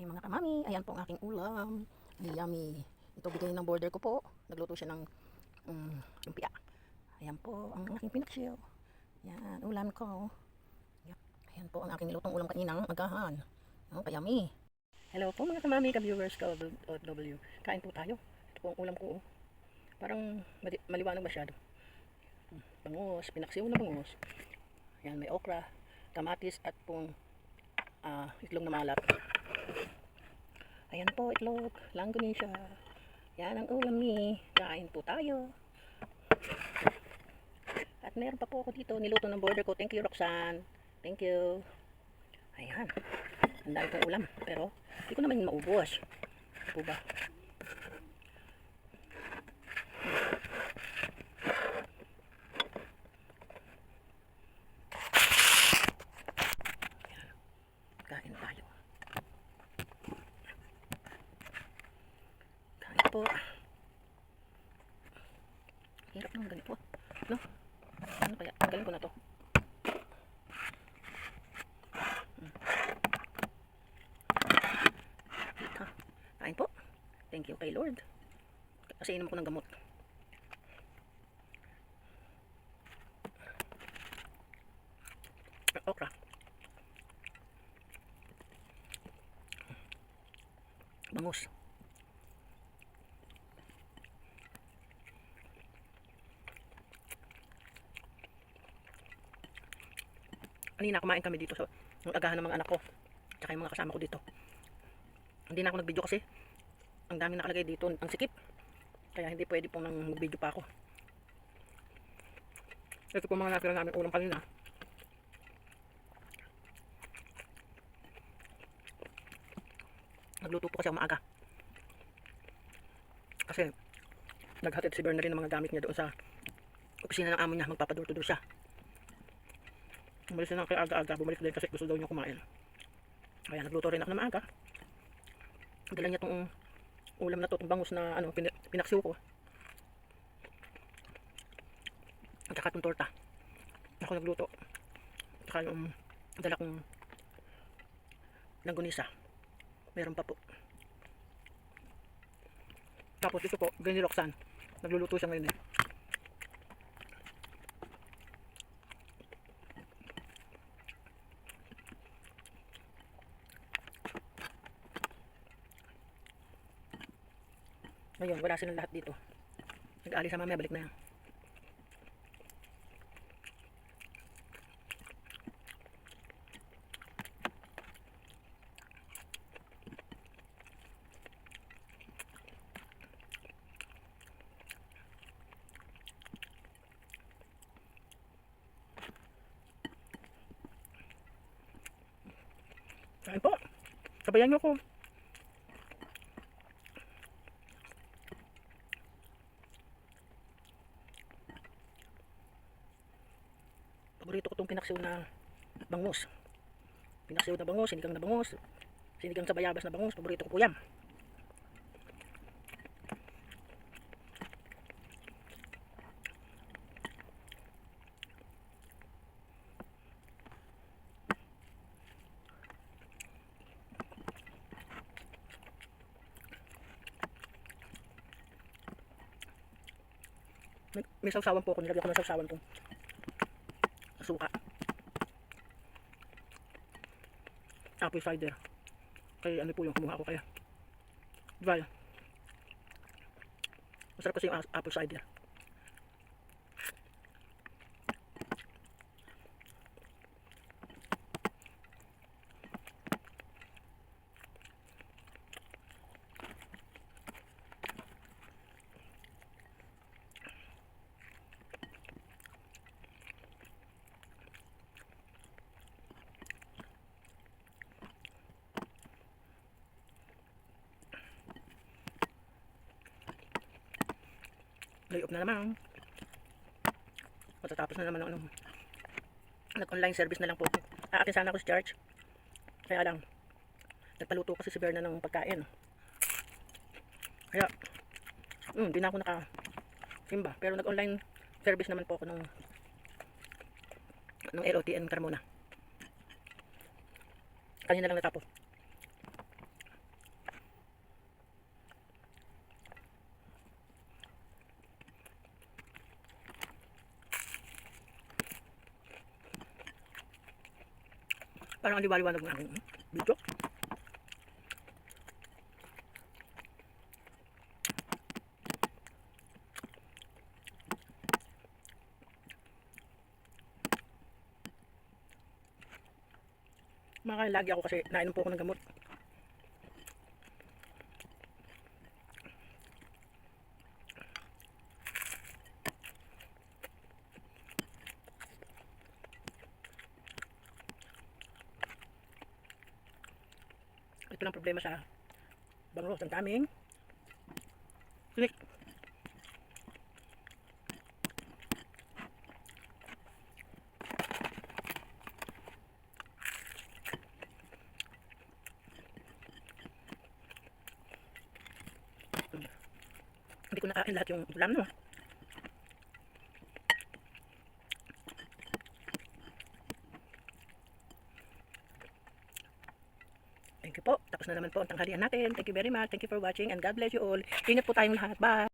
Ay mga kamami, ayan po ang aking ulam. Ay yummy. Ito bigay ng border ko po. Nagluto siya ng lumpia. Ayan po ang aking pinaksiw. Ayan, ulam ko. Ayan po ang aking nilutong ulam kaninang agahan. Ayan, kayami. Hello po mga kamami, ka-viewers, ka-OFW. Kain po tayo. Ito po ang ulam ko. Parang maliwanag masyado. Bangus, pinaksiw na bangus. Ayan, may okra, kamatis at pong itlog na malat. Ayan po, itlog, langganisa. Yan ang ulam ni. Kain po tayo. At meron pa po ako dito, niluto ng border ko. Thank you, Roxanne. Thank you. Ayan. Ang dami kong ulam. Pero, hindi ko naman maubos. Po ba? Kain tayo. Kain po. Hirap naman ganito. No? Ano kaya? Tanggalin ko na to. Ha? Kain po. Thank you kay Lord. Kasi inom ko ng gamot. Okra. Bangus. Kanina kumain kami dito sa agahan ng mga anak ko. Tsaka yung mga kasama ko dito. Hindi na ako nag-video kasi ang dami nakalagay dito, ang sikip. Kaya hindi pwede pong nang mag-video pa ako. Ito po mga natira namin ulam kanina. Nagluto po kasi ako maaga. Kasi naghatid si Bernardine ng mga gamit niya doon sa opisina ng amo niya. Magpapador-tudor siya. Umalis na kay aga-aga. Bumalik din kasi gusto daw niya kumain. Kaya nagluto rin ako ng maaga. Dala niya itong ulam na to, itong bangus na pinaksiw ko. At saka itong torta. Ako nagluto. At saka yung dala kong langganisa. Meron pa po. Tapos ito po, ganyan ni Roxanne. Nagluluto siya ngayon eh. Ngayon, wala silang lahat dito. Nag-aalis sa mamaya, balik na yan. Kain po. Sabayan niyo ko. Paborito ko itong pinaksiw na bangus. Pinaksiw na bangus, sinigang na bangus, sinigang sa bayabas na bangus. Paborito ko po yan. May sausawan po ako, nilagyan ko ng sausawan kong suka. Apple cider. Kaya ano po yung kumuha ko kaya. Diba? Masarap kasi yung apple cider. Layop na naman. Matatapos na naman ng nag-online service na lang po. Aatin sana ako sa church. Kaya lang, nagpaluto kasi si Berna ng pagkain. Kaya, hindi na ako naka-simba. Pero nag-online service naman po ako ng LOTN Carmona. Kanina lang natapos. Parang ang liwaliwanag ng aking video. Lagi ako kasi nainom po ako ng gamot. Ito lang problema sa Bangros. Ang daming click. Hindi ko nakain lahat yung ulam no. Thank you po. Tapos na naman po ang tanghalian natin. Thank you very much. Thank you for watching and God bless you all. Ingat po tayong lahat. Bye!